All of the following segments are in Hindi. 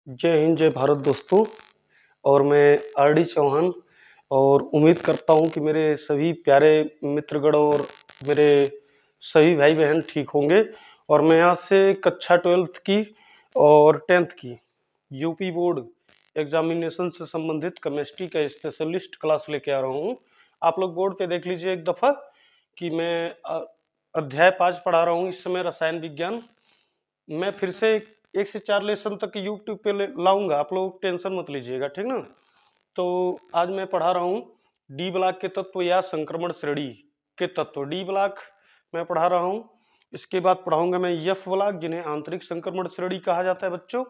जय हिंद जय भारत दोस्तों। और मैं आरडी चौहान और उम्मीद करता हूं कि मेरे सभी प्यारे मित्रगण और मेरे सभी भाई बहन ठीक होंगे। और मैं यहाँ से कक्षा 12th की और 10th की यूपी बोर्ड एग्जामिनेशन से संबंधित केमिस्ट्री का स्पेशलिस्ट क्लास लेके आ रहा हूँ। आप लोग बोर्ड पे देख लीजिए एक दफ़ा कि मैं अध्याय 5 पढ़ा रहा हूँ इस समय, रसायन विज्ञान। मैं फिर से 1 से 4 लेसन तक यूट्यूब पे लाऊंगा, आप लोग टेंशन मत लीजिएगा, ठीक ना। तो आज मैं पढ़ा रहा हूँ डी ब्लॉक के तत्व या संक्रमण श्रेणी के तत्व। डी ब्लॉक मैं पढ़ा रहा हूँ। इसके बाद पढ़ाऊंगा मैं एफ ब्लॉक, जिन्हें आंतरिक संक्रमण श्रेणी कहा जाता है बच्चों।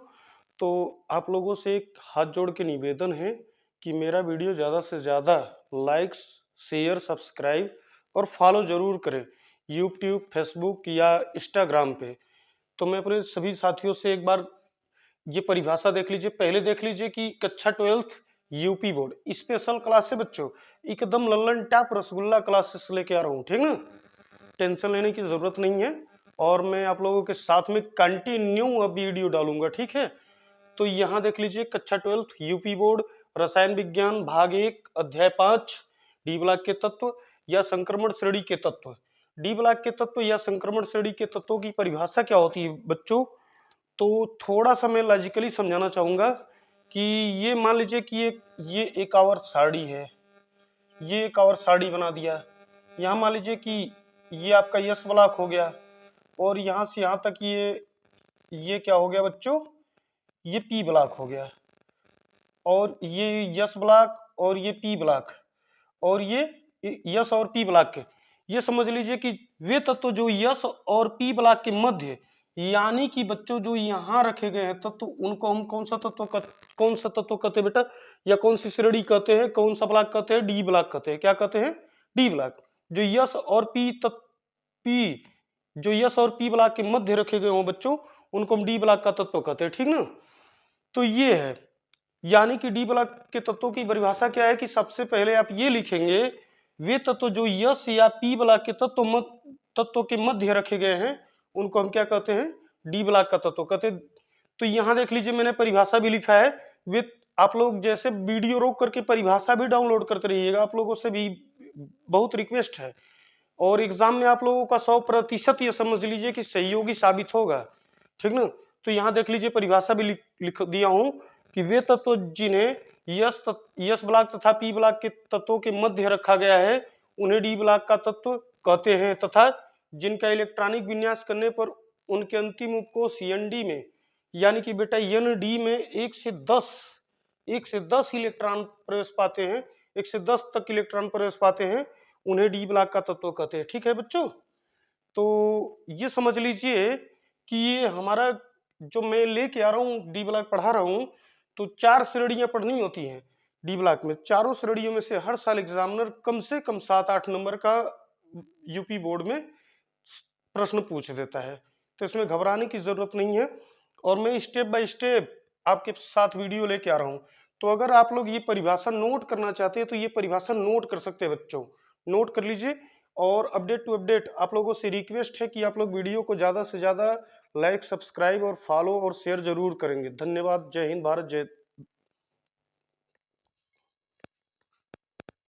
तो आप लोगों से एक हाथ जोड़ के निवेदन है कि मेरा वीडियो ज़्यादा से ज़्यादा लाइक्स, शेयर, सब्सक्राइब और फॉलो जरूर करें यूट्यूब, फेसबुक या इंस्टाग्राम पे। तो मैं अपने सभी साथियों से एक बार ये परिभाषा देख लीजिए, पहले देख लीजिए कि कक्षा 12th UP board special class है बच्चों, एकदम लल्लन टैप रसगुल्ला क्लासेस लेके आ रहा हूँ, ठीक ना। टेंशन लेने की जरूरत नहीं है। और मैं आप लोगों के साथ में कंटिन्यू अब वीडियो डालूंगा, ठीक है। तो यहाँ देख लीजिए कक्षा 12th यूपी बोर्ड रसायन विज्ञान भाग 1 अध्याय 5 डी ब्लॉक के तत्व या संक्रमण श्रेणी के तत्व। डी ब्लॉक के तत्व या संक्रमण श्रेणी के तत्वों की परिभाषा क्या होती है बच्चों। तो थोड़ा सा मैं लॉजिकली समझाना चाहूंगा कि ये मान लीजिए कि ये एक आवर्त सारणी है, ये एक आवर्त सारणी बना दिया। यहाँ मान लीजिए कि ये आपका यस ब्लॉक हो गया और यहाँ से यहाँ तक ये क्या हो गया बच्चों, ये पी ब्लॉक हो गया। और ये यस ब्लॉक और ये पी ब्लॉक और ये यस और पी ब्लॉक के, ये समझ लीजिए कि वे तत्व जो यस और पी ब्लॉक के मध्य, यानी कि बच्चों जो यहाँ रखे गए हैं तत्व, उनको हम कौन सा तत्व कहते हैं बेटा, या कौन सी श्रेणी कहते हैं, कौन सा ब्लॉक कहते हैं, डी ब्लॉक कहते हैं। क्या कहते हैं? D block. जो यस और पी जो यस और पी ब्लॉक के मध्य रखे गए हों बच्चों, उनको हम डी ब्लॉक का तत्व कहते हैं, ठीक ना। तो ये है, यानी कि डी ब्लॉक के तत्वों की परिभाषा क्या है कि सबसे पहले आप ये लिखेंगे, वे तत्व जो यस या पी ब्लॉक के तत्वों के मध्य रखे गए हैं, उनको हम क्या कहते हैं? डी ब्लॉक का तत्व कहते हैं। तो यहां देख लीजिए मैंने परिभाषा भी लिखा है। वे आप लोग जैसे वीडियो रोक करके परिभाषा भी डाउनलोड करते रहिएगा, आप लोगों से भी बहुत रिक्वेस्ट है। और एग्जाम में आप लोगों का 100% ये समझ लीजिए कि सहयोगी साबित होगा, ठीक ना। तो यहाँ देख लीजिए परिभाषा भी लिख दिया हूं कि वे तत्व जिन्हें यस ब्लॉक तथा पी ब्लॉक के तत्वों के मध्य रखा गया है, उन्हें डी ब्लॉक का तत्व कहते हैं, तथा जिनका इलेक्ट्रॉनिक विन्यास करने पर उनके अंतिम उपकोष एनडी में, यानी कि बेटा एनडी में 1 से 10 इलेक्ट्रॉन प्रवेश पाते हैं, 1 से 10 तक इलेक्ट्रॉन प्रवेश पाते हैं, उन्हें डी ब्लॉक का तत्व कहते हैं, ठीक है बच्चों। तो ये समझ लीजिए कि ये हमारा जो मैं लेके आ रहा हूँ, डी ब्लॉक पढ़ा रहा हूँ, तो 4 श्रेणियां पढ़नी होती हैं डी ब्लॉक में। चारों श्रेणियों में से हर साल एग्जामिनर कम से कम 7-8 नंबर का यूपी बोर्ड में प्रश्न पूछ देता है। तो इसमें घबराने की जरूरत नहीं है। और मैं स्टेप बाय स्टेप आपके साथ वीडियो लेके आ रहा हूँ। तो अगर आप लोग ये परिभाषा नोट करना चाहते हैं तो ये परिभाषा नोट कर सकते हैं बच्चों, नोट कर लीजिए। और अपडेट टू अपडेट आप लोगों से रिक्वेस्ट है कि आप लोग वीडियो को ज़्यादा से ज़्यादा लाइक, सब्सक्राइब और फॉलो और शेयर जरूर करेंगे। धन्यवाद। जय हिंद, भारत जय